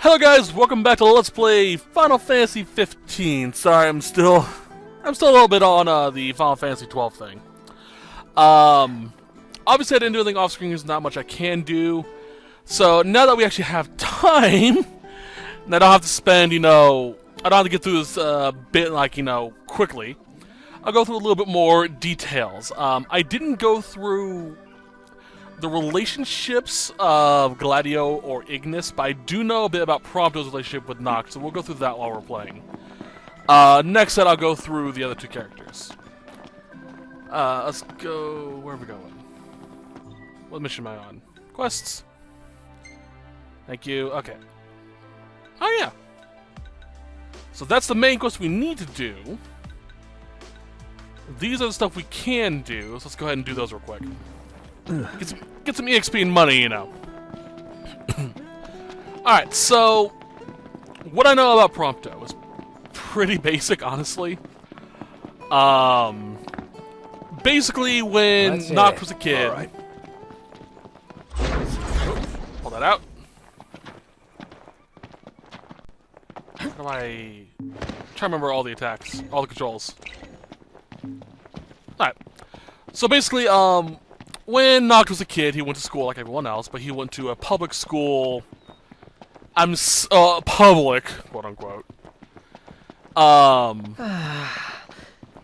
Hello guys, welcome back to Let's Play Final Fantasy 15. Sorry, I'm still a little bit on the Final Fantasy 12 thing. Obviously I didn't do anything off screen, there's not much I can do. So now that we actually have time, and I don't have to spend, I don't have to get through this bit quickly. I'll go through a little bit more details. I didn't go through the relationships of Gladio or Ignis, but I do know a bit about Prompto's relationship with Noct, so we'll go through that while we're playing. Next set, I'll go through the other two characters. Let's go... where are we going? What mission am I on? Quests. Thank you. Okay. Oh, yeah. So that's the main quest we need to do. These are the stuff we can do, so let's go ahead and do those real quick. Get some EXP and money, Alright, so what I know about Prompto is pretty basic, honestly. Basically, when Noct was a kid... Right. Pull that out. How do I... try to remember all the attacks, all the controls. Alright. So basically, when Noct was a kid, he went to school like everyone else, but he went to a public school. Public, quote unquote.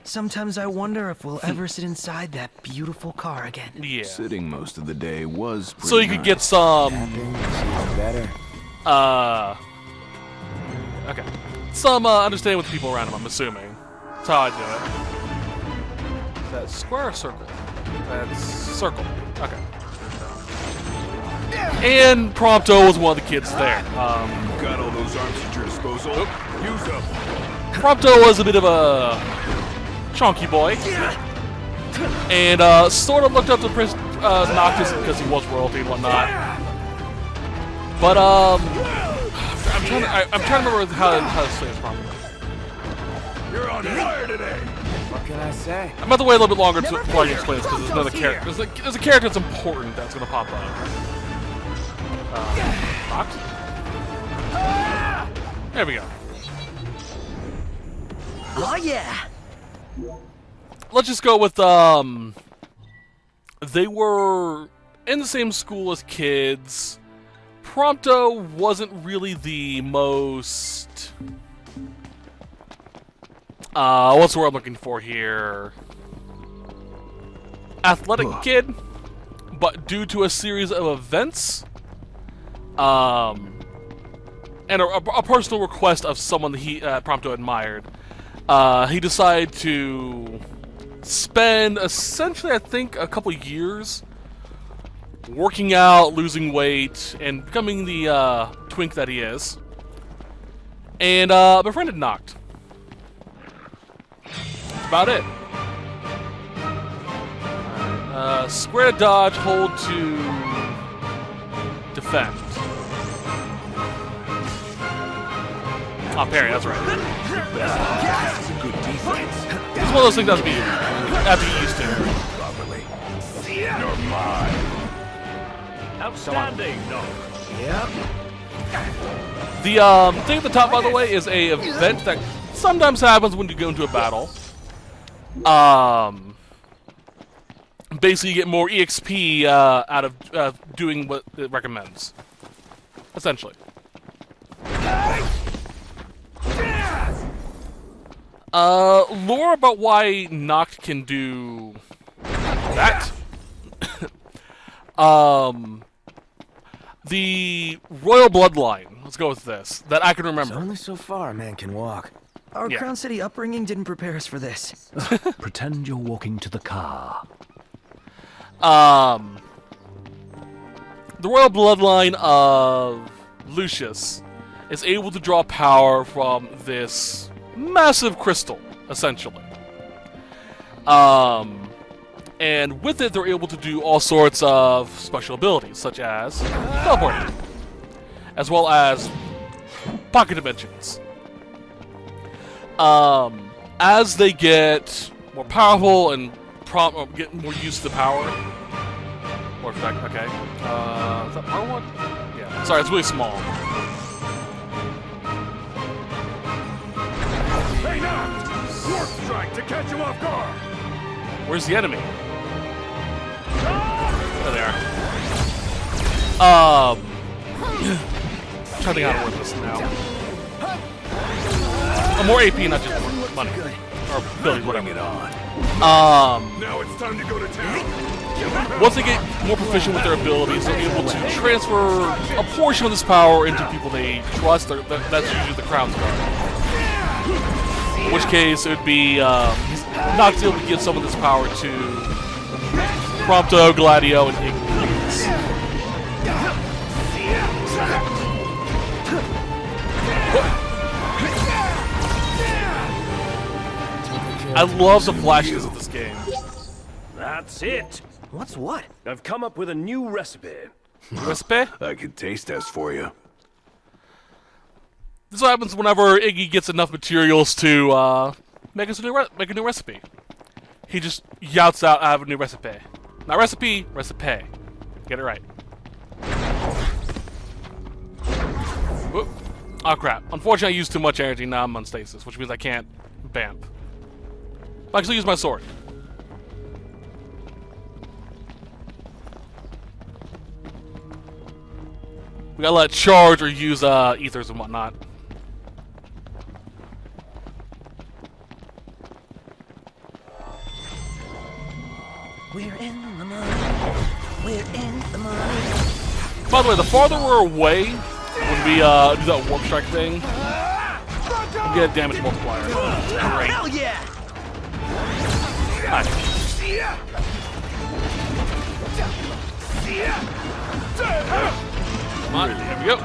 Sometimes I wonder if we'll ever sit inside that beautiful car again. Yeah. Sitting most of the day was pretty so you could get some. Better. Okay. Some understanding with the people around him. I'm assuming. That's how I do it. Is that square or circle? That's circle. Okay. And Prompto was one of the kids there. Got all those arms at your disposal. Use them. Prompto was a bit of a chunky boy, and sort of looked up to Prince Noctis because he was royalty and whatnot. But I'm trying to remember how to say this properly. You're on fire today. What can I say? I'm about to wait a little bit longer before I can explain this because there's another character. There's a character that's important that's gonna pop up. Noct? There we go. Oh yeah. Let's just go with they were in the same school as kids. Prompto wasn't really the most what's the word I'm looking for here? Athletic kid, but due to a series of events, and a personal request of someone that Prompto admired, he decided to spend essentially, I think, a couple years working out, losing weight, and becoming the twink that he is, and befriended Noct. That's about it. Square to dodge, hold to defend. Oh, parry, that's right. That's a good defense. It's one of those things that have to be used to. You're mine. Outstanding, no. Yep. The thing at the top, by the way, is a event that sometimes happens when you go into a battle. Basically, you get more EXP out of doing what it recommends. Essentially. Lore about why Noct can do that. The royal bloodline. Let's go with this. That I can remember. Only so far a man can walk. Our Crown City upbringing didn't prepare us for this. Pretend you're walking to the car. The royal bloodline of Lucius is able to draw power from this massive crystal, essentially. And with it, they're able to do all sorts of special abilities, such as teleporting, as well as pocket dimensions. As they get more powerful and get more used to the power, or effect, okay. Is that power one? Yeah. Sorry, it's really small. strike to catch him off guard. Where's the enemy? There they are. Trying to think how to work this now. More AP, not just more money. Or abilities, whatever. Bring it on. Now it's time to go to town. Once they get more proficient with their abilities, they'll be able to transfer a portion of this power into people they trust. That's usually the Crown's Guard. In which case, it would be not able to give some of this power to Prompto, Gladio, and Enix. I love the flashes of this game. That's it. What's what? I've come up with a new recipe. Recipe? I can taste test for you. This is what happens whenever Iggy gets enough materials to make a new recipe. He just youts out, I have a new recipe. Not recipe, recipe. Get it right. Whoop. Oh crap. Unfortunately I used too much energy, now I'm on stasis, which means I can't bamp. I can still use my sword. We gotta let it charge or use ethers and whatnot. We're in the money. We're in the money. By the way, the farther we're away when we do that warp strike thing, we get a damage multiplier. Great. Hell yeah! Nice. Come on, there we go.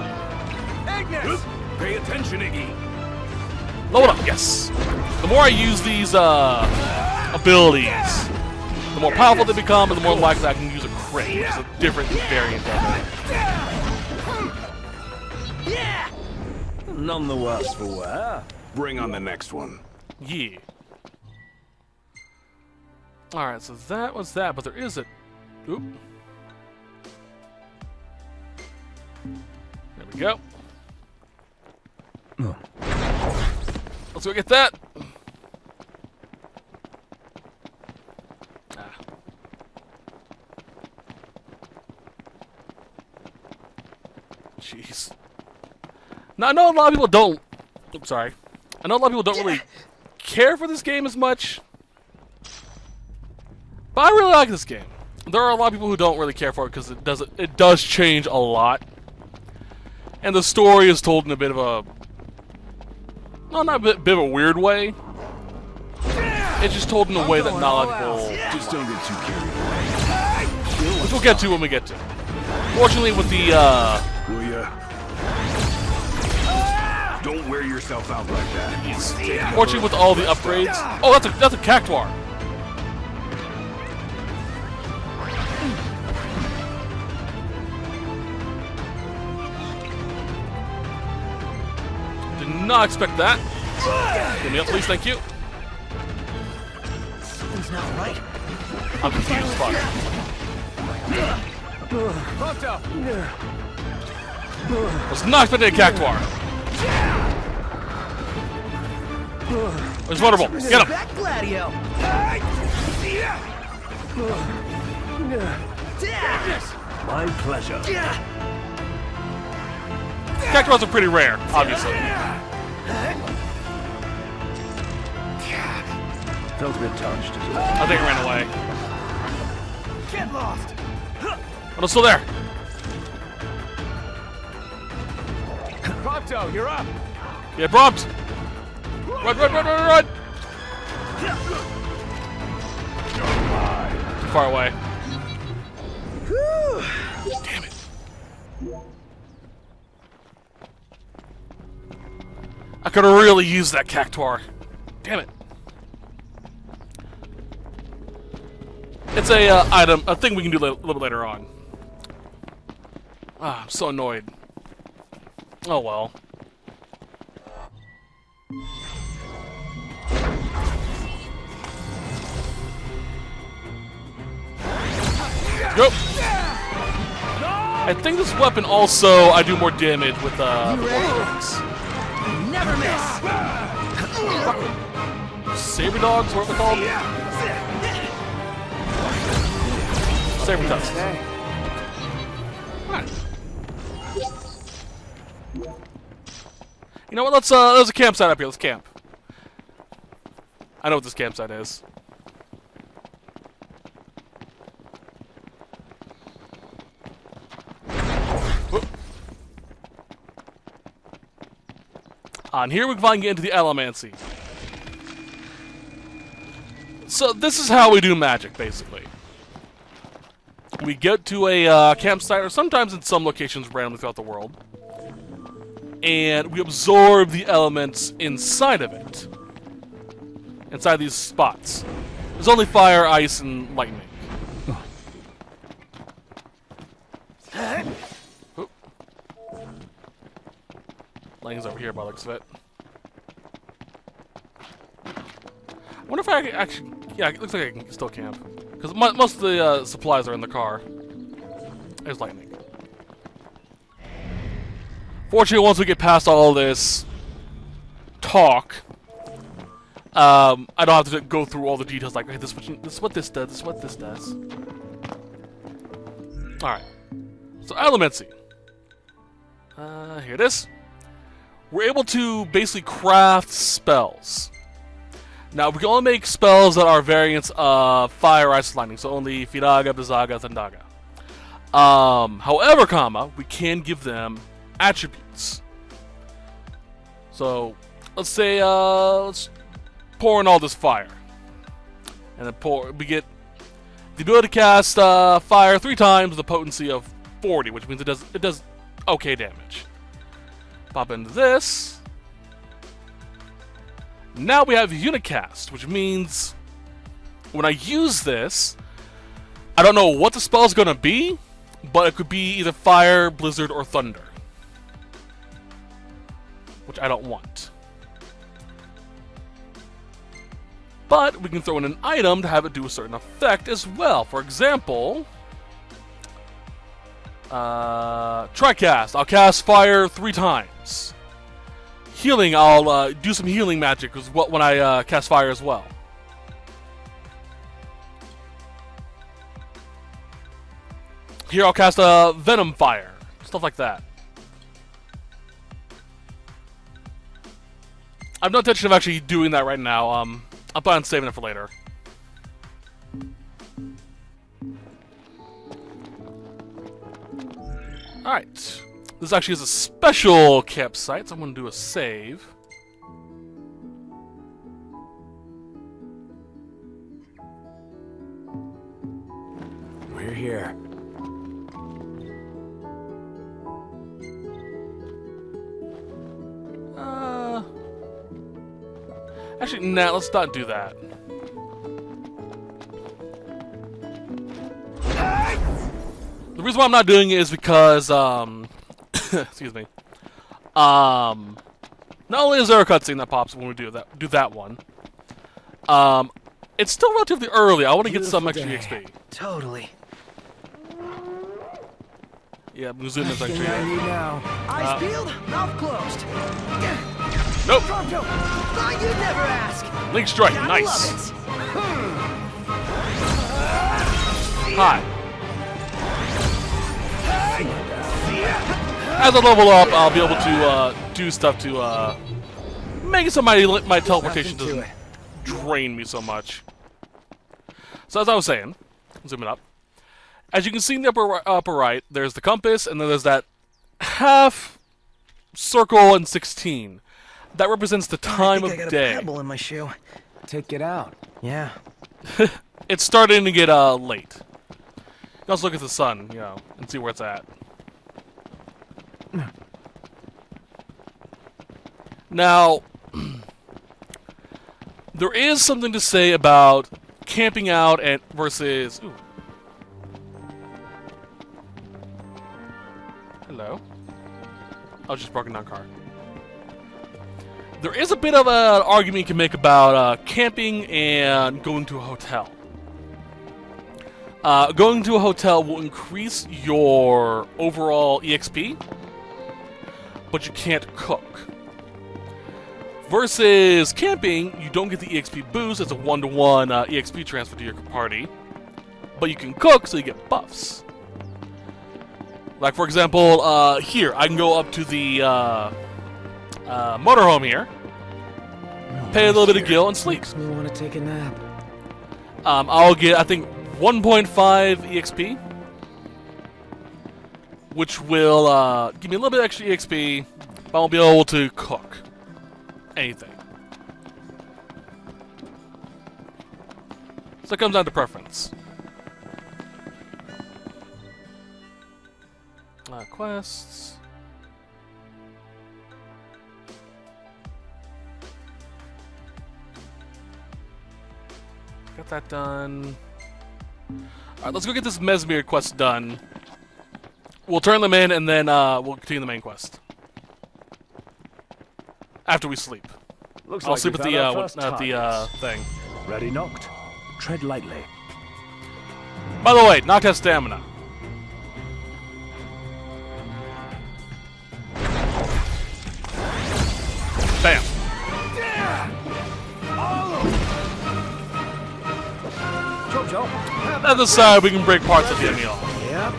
Pay attention, Iggy. Load up, yes. The more I use these abilities, the more powerful they become, and the more likely I can use a crit, which is a different variant of it. Yeah! None the worse for wear. Bring on the next one. Yeah. Alright, so that was that, but there is a... Oop. There we go. Let's go get that. Ah. Jeez. Now, I know a lot of people don't... Oops, sorry. I know a lot of people don't really care for this game as much. But I really like this game. There are a lot of people who don't really care for it because it does change a lot. And the story is told in a bit of a... No, not a bit of a weird way. It's just told in a way that not a lot of people... Just don't get too carried away. Which we'll get to when we get to. Fortunately, with the, Will ya? Don't wear yourself out like that. Fortunately, with all the upgrades... Oh, that's a Cactuar! Did not expect that. Get me up, please, thank you. Something's not right. I'm confused, fuck. Was not expecting a Cactuar. It's vulnerable. Get him. Back, Gladio. My pleasure. Cactuars are pretty rare, obviously. Felt a bit touched. I think it ran away. Get lost. But it's still there. Prompto, you're up. Yeah, prompt. Run, run, run, run, run. Too far away. Damn it. I could have really used that Cactuar. Damn it. It's a a thing we can do a little bit later on. Ah, I'm so annoyed. Oh well. Go. I think this weapon also I do more damage with the more strikes. Never miss. saber dogs, what are they called? Saber tusks. Alright. You know what? There's a campsite up here. Let's camp. I know what this campsite is. Whoop. And here we can finally get into the Elemancy. So this is how we do magic, basically. We get to a campsite, or sometimes in some locations randomly throughout the world, and we absorb the elements inside of it. Inside these spots. There's only fire, ice, and lightning. Oop. Lightning's over here by the looks of it. I wonder if I can actually... Yeah, it looks like I can still camp. Because most of the supplies are in the car. There's lightning. Fortunately, once we get past all this talk, I don't have to go through all the details like, hey, this is what this does, this is what this does. Alright. So, Elemancy. Here it is. We're able to basically craft spells. Now, we can only make spells that are variants of Fire, Ice, Lightning, so only Firaga, Bizaga, Thandaga. However, we can give them attributes. So, let's say, let's pour in all this fire. And then we get the ability to cast fire 3 times with a potency of 40, which means it does okay damage. Pop into this. Now we have Unicast, which means when I use this, I don't know what the spell is going to be, but it could be either fire, blizzard, or thunder. Which I don't want. But we can throw in an item to have it do a certain effect as well. For example, Tricast. I'll cast fire 3 times. Healing, I'll do some healing magic when I cast fire as well. Here I'll cast a Venom Fire. Stuff like that. I have no intention of actually doing that right now. I'm planning on saving it for later. Alright. This actually is a special campsite, so I'm going to do a save. We're here. Actually, nah, let's not do that. The reason why I'm not doing it is because, excuse me. Not only is there a cutscene that pops when we do that one, it's still relatively early. I want to get some extra XP. Totally. Yeah, I'm zooming in Everything I need now. Eyes peeled, mouth closed. Nope. Pronto. Thought you'd never ask. Link strike, Gotta nice. love Hi. As I level up, I'll be able to do stuff to make it so my teleportation doesn't drain me so much. So as I was saying, zooming up, as you can see in the upper right, there's the compass, and then there's that half circle and 16. That represents the time of I got day. a pebble in my shoe. Take it out. Yeah. It's starting to get late. You can also look at the sun, you know, and see where it's at. Now, there is something to say about camping out and versus. Ooh. Hello. Oh, just broken down car. There is a bit of an argument you can make about camping and going to a hotel. Going to a hotel will increase your overall EXP, but you can't cook. Versus camping, you don't get the EXP boost. It's a 1-to-1 EXP transfer to your party. But you can cook, so you get buffs. Like, for example, here, I can go up to the motorhome here, pay a little bit of gil, and sleep. Makes me want to take a nap. I'll get, I think, 1.5 EXP, which will give me a little bit extra EXP, but I won't be able to cook anything. So it comes down to preference. Quests. Got that done. Alright, let's go get this Mesmer quest done. We'll turn them in and then we'll continue the main quest. After we sleep. Looks I'll like sleep we at found our first the targets. thing. Ready, Noct? Tread lightly. By the way, Noct has stamina. Bam. Chop chop. At the side, we can break parts of the enemy off. Yep.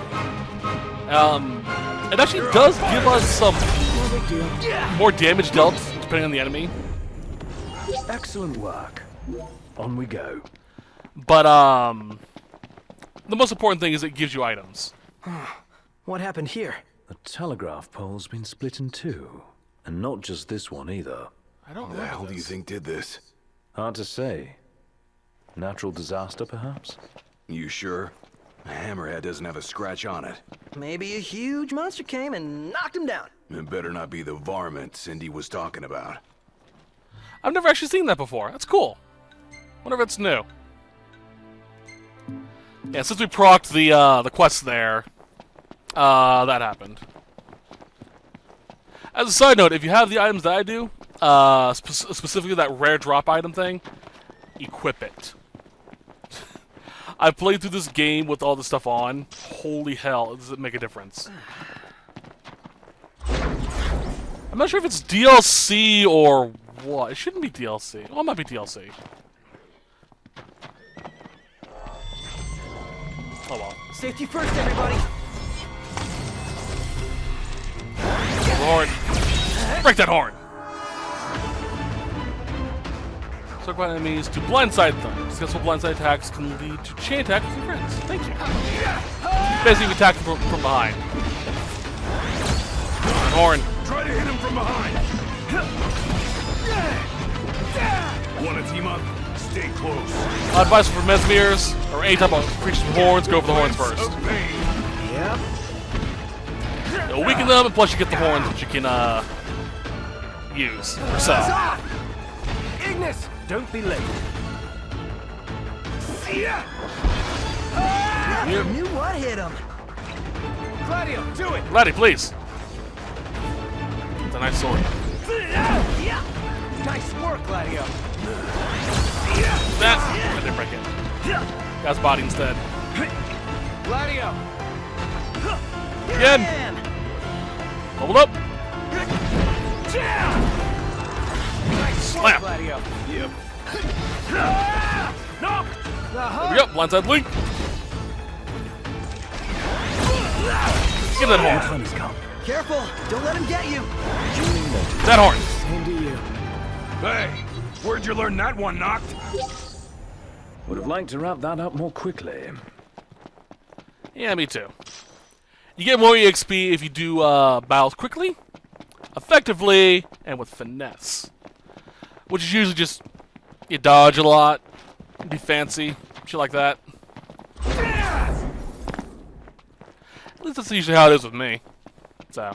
It actually does give us some No big deal. more damage dealt, depending on the enemy. Excellent work. On we go. But, the most important thing is it gives you items. What happened here? The telegraph pole's been split in two. And not just this one either. I don't Who know. the hell do you think did this? Hard to say. Natural disaster, perhaps? You sure? A hammerhead doesn't have a scratch on it. Maybe a huge monster came and knocked him down. It better not be the varmint Cindy was talking about. I've never actually seen that before. That's cool. Wonder if it's new. Yeah, since we procced the quest there, that happened. As a side note, if you have the items that I do, specifically that rare drop item thing, equip it. I've played through this game with all this stuff on. Holy hell, does it make a difference. I'm not sure if it's DLC or what. It shouldn't be DLC. Oh, it might be DLC. Oh well. Safety first, everybody. Horn. Break that horn! Talk about enemies to blindside them. Successful blindside attacks can lead to chain attack with your friends. Thank you. Basically, you attack them from behind. Horn. Try to hit him from behind. Want to team up? Stay close. Advice for Mesmers, or any type of creatures with horns, go for the horns first. Of pain. Yep. It'll weaken them, and plus you get the horns that you can, use or sell. Ignis, don't be late. Here. Knew what hit him. Gladio, do it. Laddie, please. It's a nice sword. Nice work, Gladio. That! I didn't break it. Got his body instead. Gladio. Again! Man. Hold up! Nice work, Slam! Gladio. Yep. No. Here we go, blindside link! Give that horn! Time has come. Careful. Don't let him get you. That horn! Same to you. Hey, where'd you learn that one, Knocked? Would have liked to wrap that up more quickly. Yeah, me too. You get more EXP if you do battles quickly, effectively, and with finesse. Which is usually just, you dodge a lot, be fancy, shit like that. At least that's usually how it is with me. So.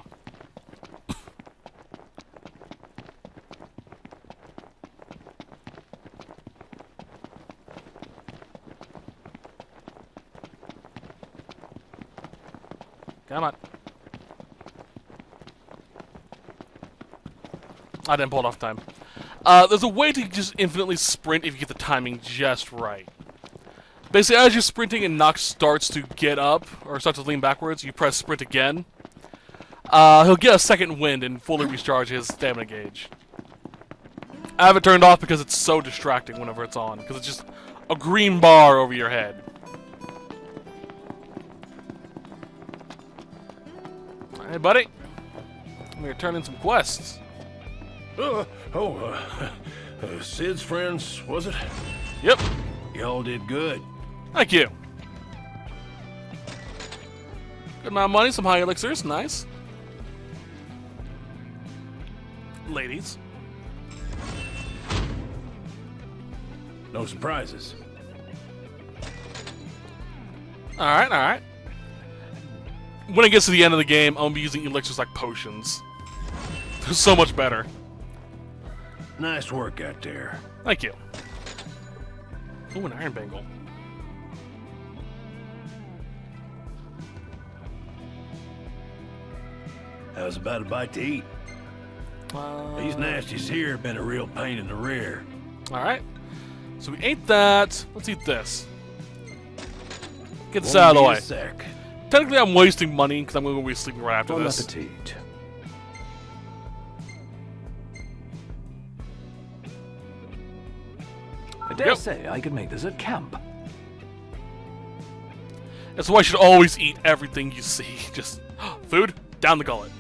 Come on. I didn't pull it off time. There's a way to just infinitely sprint if you get the timing just right. Basically, as you're sprinting and Nox starts to get up, or starts to lean backwards, you press sprint again. He'll get a second wind and fully recharge his stamina gauge. I have it turned off because it's so distracting whenever it's on, because it's just a green bar over your head. Hey, buddy. I'm gonna turn in some quests. Sid's friends, was it? Yep. Y'all did good. Thank you. Good amount of money, some high elixirs, nice. Ladies. No surprises. Alright, alright. When it gets to the end of the game, I'm gonna be using elixirs like potions. They're so much better. Nice work out there. Thank you. Ooh, an iron bangle. How's about a bite to eat? These nasties here have been a real pain in the rear. Alright. So we ate that. Let's eat this. Get this out of the way. Sec. Technically, I'm wasting money because I'm going to be sleeping right after Bon this. appetit. I dare say I could make this at camp. That's why you should always eat everything you see. Just food down the gullet.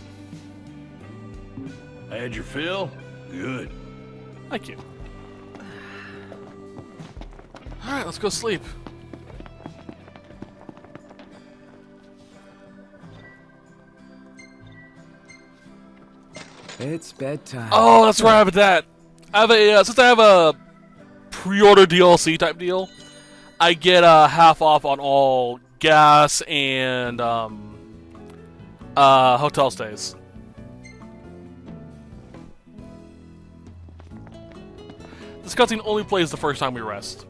Had your fill? Good. Thank you. Alright, let's go sleep. It's bedtime. Oh, that's right, I have that. I have a, since I have a pre-order DLC type deal, I get half off on all gas and hotel stays. This cutscene only plays the first time we rest.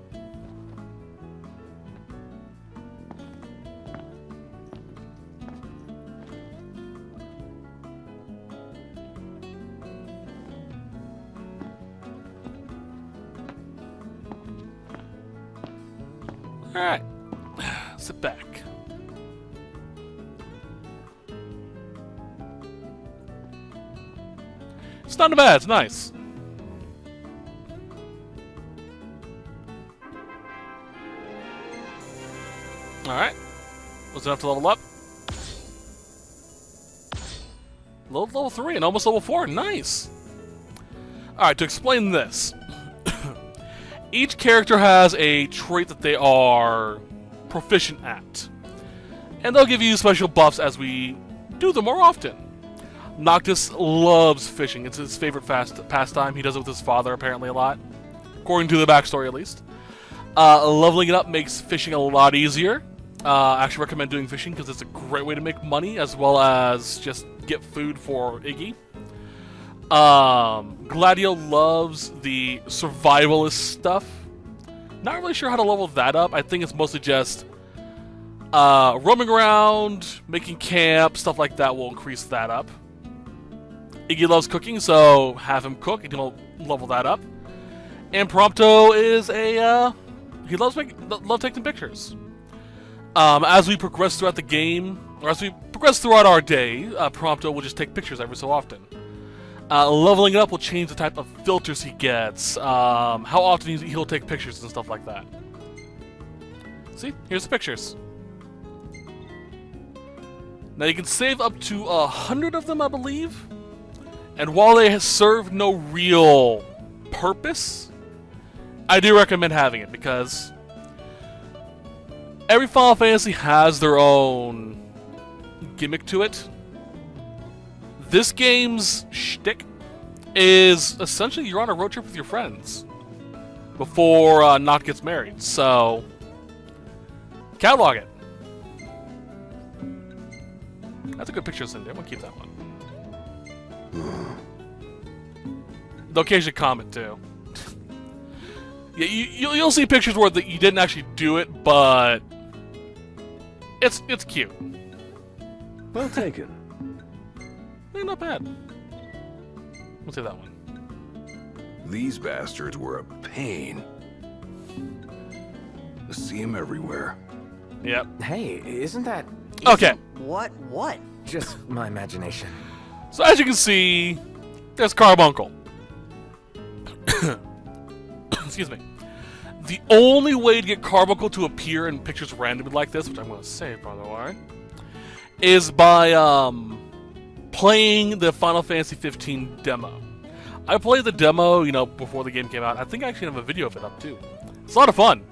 Alright. Sit back. It's not bad, it's nice. Alright. Was enough to level up? Level 3 and almost level 4. Nice! Alright, to explain this. Each character has a trait that they are proficient at. And they'll give you special buffs as we do them more often. Noctis loves fishing. It's his favorite pastime. He does it with his father apparently a lot. According to the backstory at least. Leveling it up makes fishing a lot easier. I actually recommend doing fishing because it's a great way to make money as well as just get food for Iggy. Gladio loves the survivalist stuff. Not really sure how to level that up. I think it's mostly just roaming around, making camp, stuff like that will increase that up. Iggy loves cooking, so have him cook and he'll level that up. And Prompto is a he loves taking pictures. As we progress throughout the game, or as we progress throughout our day, Prompto will just take pictures every so often. Leveling it up will change the type of filters he gets, how often he'll take pictures and stuff like that. See, here's the pictures. Now you can save up to 100 of them, I believe. And while they serve no real purpose, I do recommend having it because every Final Fantasy has their own gimmick to it. This game's shtick is essentially you're on a road trip with your friends before Noct gets married, so catalog it. That's a good picture of Cindy. I'm gonna keep that one. They'll occasionally comment too. Yeah, you'll see pictures where you didn't actually do it, but it's cute. Well taken. Not bad. We'll say that one. These bastards were a pain. I see them everywhere. Yep. Hey, isn't that... Okay. What? Just my imagination. So as you can see, there's Carbuncle. excuse me. The only way to get Carbuncle to appear in pictures randomly like this, which I'm going to save by the way, is by playing the Final Fantasy 15 demo. I played the demo, you know, before the game came out. I think I actually have a video of it up too. It's a lot of fun.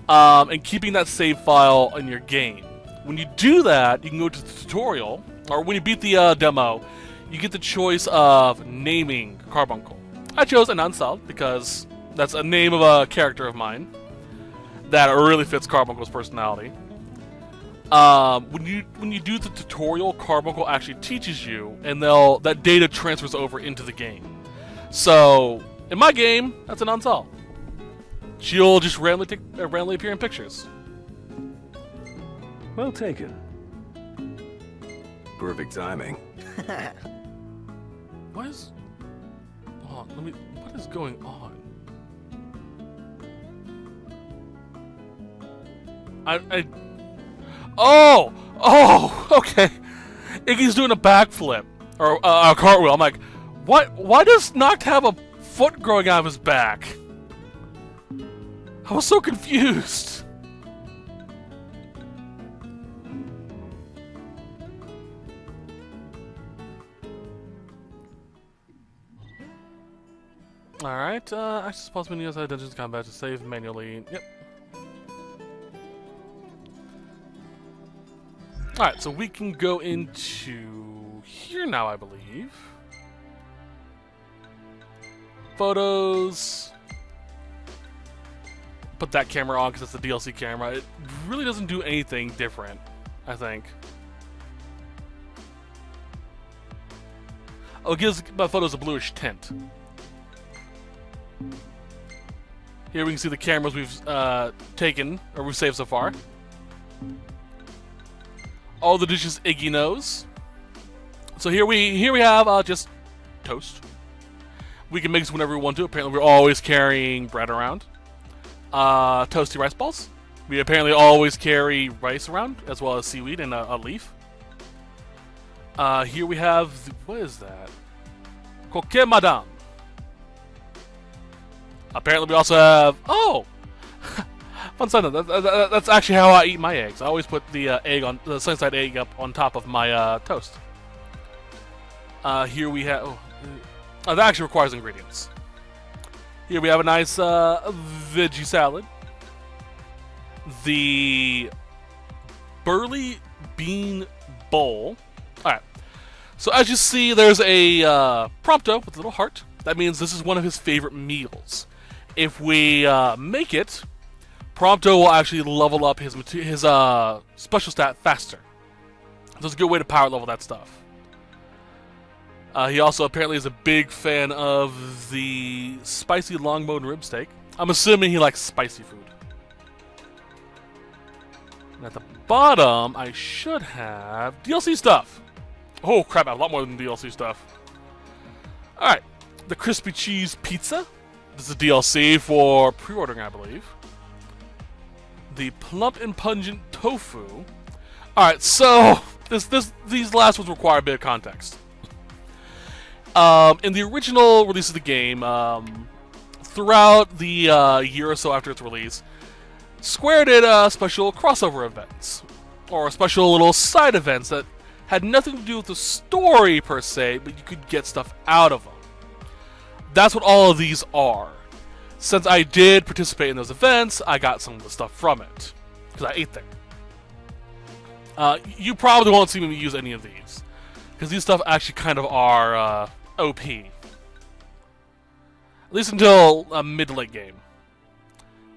And keeping that save file in your game. When you do that, you can go to the tutorial, or when you beat the demo, you get the choice of naming Carbuncle. I chose Anansal because that's a name of a character of mine that really fits Carbuncle's personality. When you do the tutorial, Carbuncle actually teaches you, and that data transfers over into the game. So in my game, that's an Anansal. She'll just randomly appear in pictures. Well taken. Perfect timing. What is? Oh, what is going on? Oh, okay. Iggy's doing a backflip or a cartwheel. I'm like, what? Why does Noct have a foot growing out of his back? I was so confused. Alright, I suppose we use Dungeons Combat to save manually. Yep. Alright, so we can go into here now, I believe. Photos. Put that camera on because it's the DLC camera. It really doesn't do anything different, I think. Oh, it gives my photos a bluish tint. Here we can see the cameras we've taken, or we've saved so far. All the dishes Iggy knows. So here we have just toast. We can mix whenever we want to. Apparently we're always carrying bread around. Toasty rice balls. We apparently always carry rice around, as well as seaweed and a leaf. Here we have, what is that? Coquet Madame. Apparently we also have, oh! Fun side note, that's actually how I eat my eggs. I always put the the sunny side egg up on top of my toast. Here we have, that actually requires ingredients. Here we have a nice veggie salad. The burly bean bowl. Alright, so as you see, there's a prompto with a little heart. That means this is one of his favorite meals. If we make it, Prompto will actually level up his special stat faster. So it's a good way to power level that stuff. He also apparently is a big fan of the spicy longbone rib steak. I'm assuming he likes spicy food. And at the bottom, I should have DLC stuff. Oh crap, I have a lot more than DLC stuff. Alright, the crispy cheese pizza. This is a DLC for pre-ordering, I believe. The plump and pungent tofu. Alright, so these last ones require a bit of context. In the original release of the game, throughout the year or so after its release, Square did special crossover events, or special little side events that had nothing to do with the story per se, but you could get stuff out of them. That's what all of these are. Since I did participate in those events, I got some of the stuff from it, because I ate there. You probably won't see me use any of these, because these stuff actually kind of are OP. At least until a mid to late game.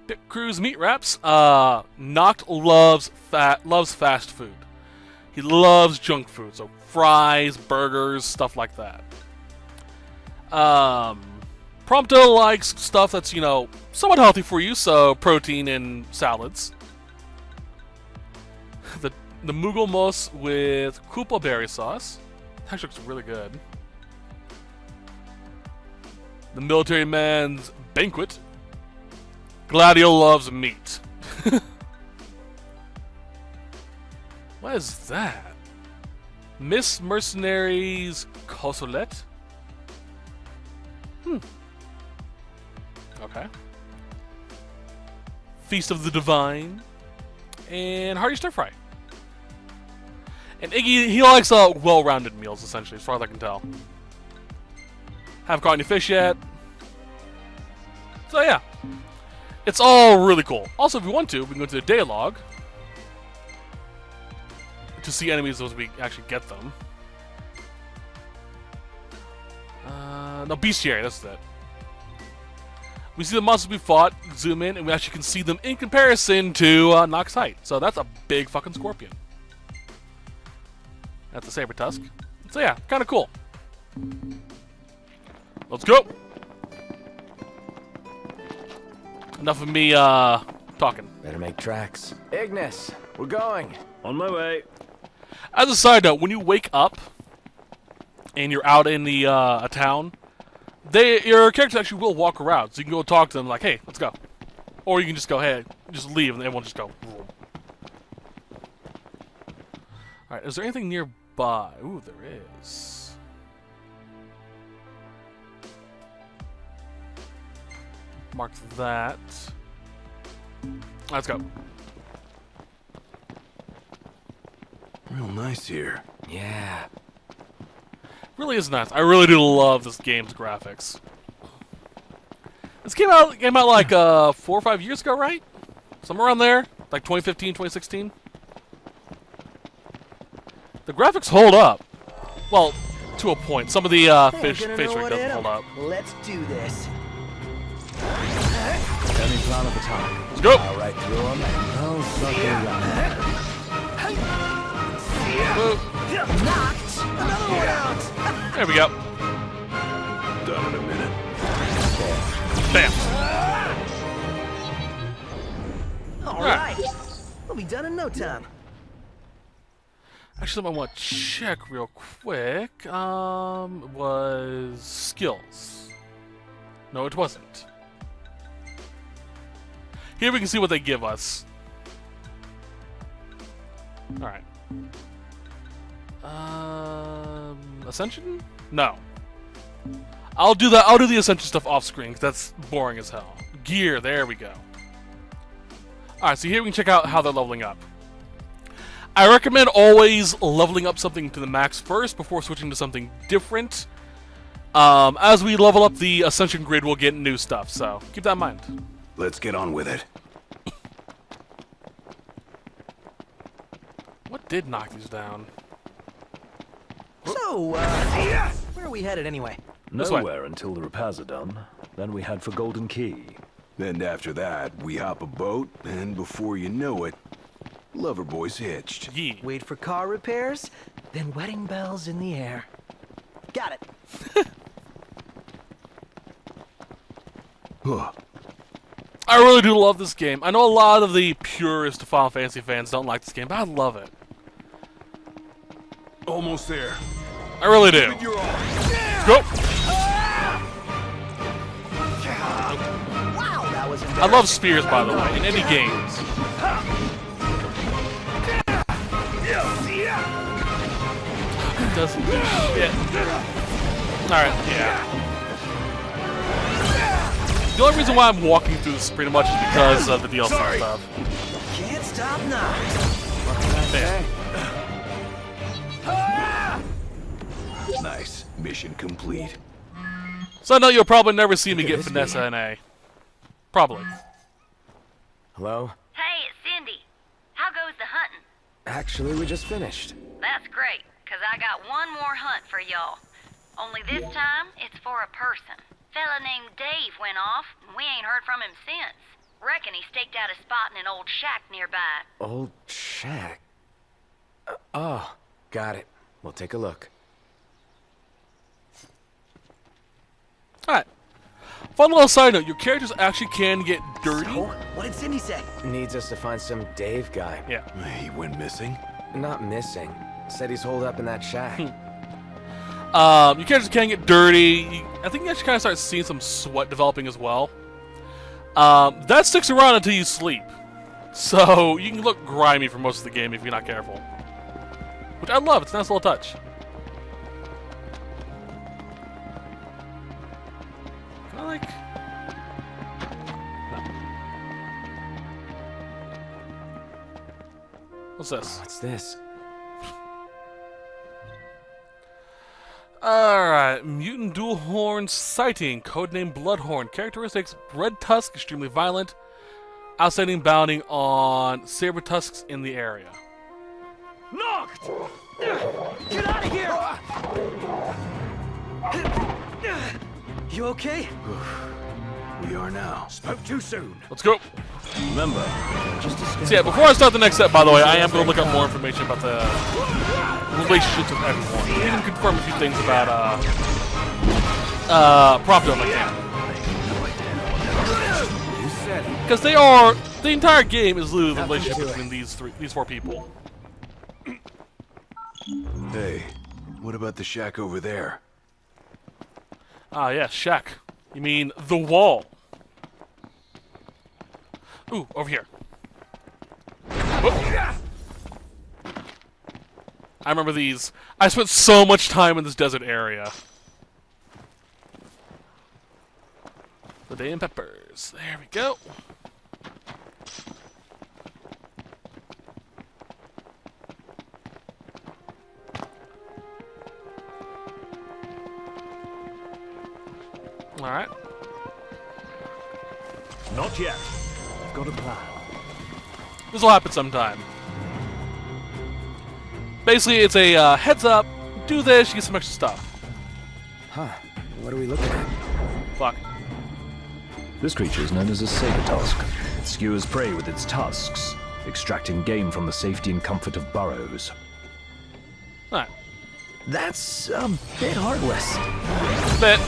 Pit Crew's meat wraps. Noct loves fast food. He loves junk food, so fries, burgers, stuff like that. Prompto likes stuff that's, you know, somewhat healthy for you, so protein and salads. The Moogle Mousse with Koopa berry sauce. That actually looks really good. The Military Man's Banquet. Gladio loves meat. What is that? Miss Mercenary's Cosolette? Okay. Feast of the Divine. And hearty stir fry. And Iggy, he likes well-rounded meals, essentially, as far as I can tell. Haven't caught any fish yet. So yeah. It's all really cool. Also, if we want to, we can go to the day log to see enemies as we actually get them. No, bestiary, that's it. We see the monsters we fought, zoom in, and we actually can see them in comparison to Nox height. So that's a big fucking scorpion. That's a saber tusk. So yeah, kind of cool. Let's go. Enough of me talking. Better make tracks. Ignis, we're going. On my way. As a side note, when you wake up and you're out in the a town, your characters actually will walk around, so you can go talk to them like, "Hey, let's go," or you can just go, "Hey," just leave, and everyone just go. All right, is there anything nearby? Ooh, there is. Mark that. Let's go. Real nice here. Yeah. Really is nice. I really do love this game's graphics. This came out like 4 or 5 years ago, right? Somewhere around there, like 2015, 2016. The graphics hold up. Well, to a point. Some of the face rig doesn't hold up. Let's do this. Any plan of attack? Let's go. All right, through them. I'll suck you Knocked another one out. There we go. Done in a minute. Bam. All right. We'll be done in no time. Actually, I want to check real quick. Was skills? No, it wasn't. Here we can see what they give us. All right. Ascension? No. I'll do that. I'll do the Ascension stuff off screen because that's boring as hell. Gear. There we go. All right. So here we can check out how they're leveling up. I recommend always leveling up something to the max first before switching to something different. As we level up the Ascension grid, we'll get new stuff. So keep that in mind. Let's get on with it. What did knock these down? So, where are we headed anyway? This way. Nowhere until the repairs are done. Then we head for Golden Key. Then after that, we hop a boat, and before you know it, Loverboy's hitched. Yee. Wait for car repairs, then wedding bells in the air. Got it. Huh. I really do love this game. I know a lot of the purest Final Fantasy fans don't like this game, but I love it. Almost there. I really do. You're on. Go! Wow, that was I love spears, by the way, in any games. It doesn't do shit. Alright, yeah. The only reason why I'm walking through this pretty much is because of the DLC stuff. Can't stop now. Bam. Nice. Mission complete. So I know you'll probably never see me get Vanessa in A. Probably. Hello? Hey, it's Cindy. How goes the hunting? Actually, we just finished. That's great, 'cause I got one more hunt for y'all. Only this time, it's for a person. Fella named Dave went off, and we ain't heard from him since. Reckon he staked out a spot in an old shack nearby. Old shack. Oh, got it. We'll take a look. Alright. Fun little side note, your characters actually can get dirty. So, what did Cindy say? Needs us to find some Dave guy. Yeah. He went missing. Not missing. Said he's holed up in that shack. Your characters can get dirty. I think you actually kind of start seeing some sweat developing as well. That sticks around until you sleep. So you can look grimy for most of the game if you're not careful. Which I love. It's a nice little touch. What's this? What's this? Alright, mutant dual horn sighting, codename Bloodhorn. Characteristics: red tusk, extremely violent. Outstanding bounding on saber tusks in the area. Knocked! Get out of here! You okay? We are now. Spoke too soon. Let's go. Remember, So yeah, before I start the next set, by the way, I am going to look up more information about the relationships with everyone. I even confirm a few things about Prompto if I can. Because they are, the entire game is literally the relationship between these four people. hey, what about the shack over there? Ah, yes, shack. You mean the wall. Ooh, over here. Whoop. I remember these. I spent so much time in this desert area. The day and peppers. There we go. All right. Not yet. I've got a plan. This will happen sometime. Basically, it's a heads up, do this, you get some extra stuff. Huh. What are we looking at? Fuck. This creature is known as a saber tusk. It skewers prey with its tusks, extracting game from the safety and comfort of burrows. Alright. That's a bit heartless. Bit.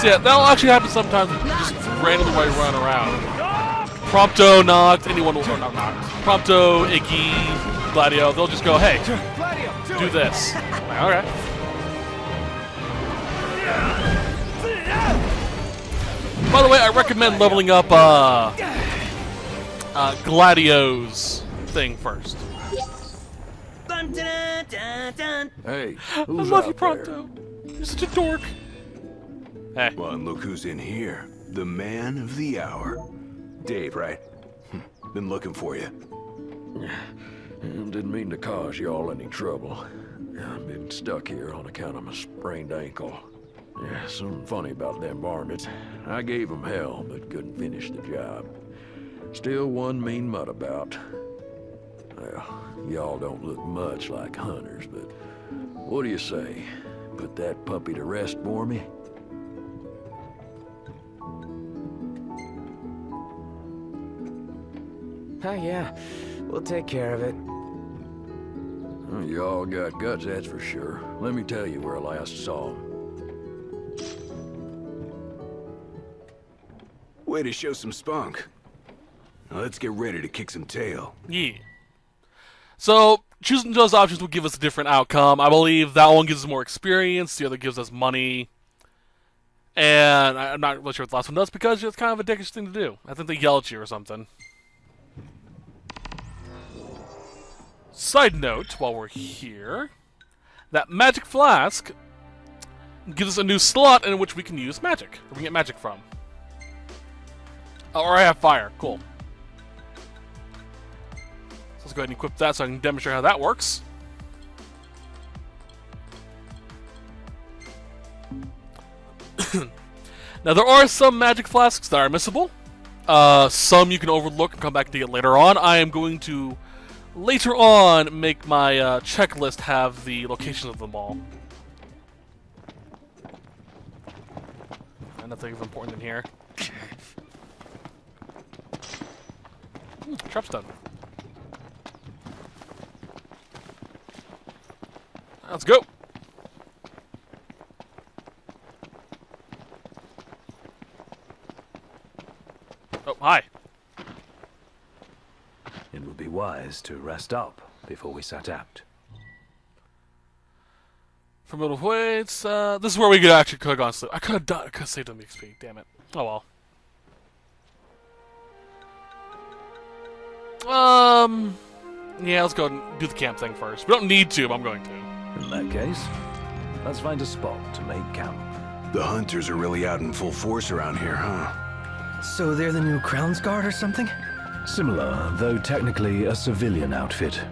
So yeah, that'll actually happen sometimes, just randomly while you're running around. Prompto, Noct, anyone will, or not Noct. Prompto, Iggy, Gladio, they'll just go, hey, do this. Like, alright. By the way, I recommend leveling up Gladio's thing first. Hey, I love you, Prompto. You're such a dork. Hey. Well, and look who's in here. The man of the hour. Dave, right? Been looking for you. Didn't mean to cause y'all any trouble. I've been stuck here on account of my sprained ankle. Yeah, something funny about them varmints. I gave them hell, but couldn't finish the job. Still one mean mutt about. Well, y'all don't look much like hunters, but what do you say? Put that puppy to rest for me? Oh, yeah. We'll take care of it. Well, y'all got guts, that's for sure. Let me tell you where I last saw him. Way to show some spunk. Now let's get ready to kick some tail. Yeah. So, choosing those options will give us a different outcome. I believe that one gives us more experience, the other gives us money. And I'm not really sure what the last one does because it's kind of a dickish thing to do. I think they yell at you or something. Side note, while we're here, that magic flask gives us a new slot in which we can use magic. Where we can get magic from. Oh, or I have fire. Cool. So let's go ahead and equip that so I can demonstrate how that works. Now, there are some magic flasks that are missable. Some you can overlook and come back to get later on. I am going to, later on, make my checklist have the locations of them all. Nothing of important in here. Trap's done. Let's go. Oh, hi. It would be wise to rest up before we set out. Formidable weights. This is where we could actually could have gone sleep. I could have done. I could have saved them XP. Damn it. Oh well. Yeah, let's go and do the camp thing first. We don't need to, but I'm going to. In that case, let's find a spot to make camp. The hunters are really out in full force around here, huh? So they're the new Crown's Guard or something? Similar, though technically a civilian outfit.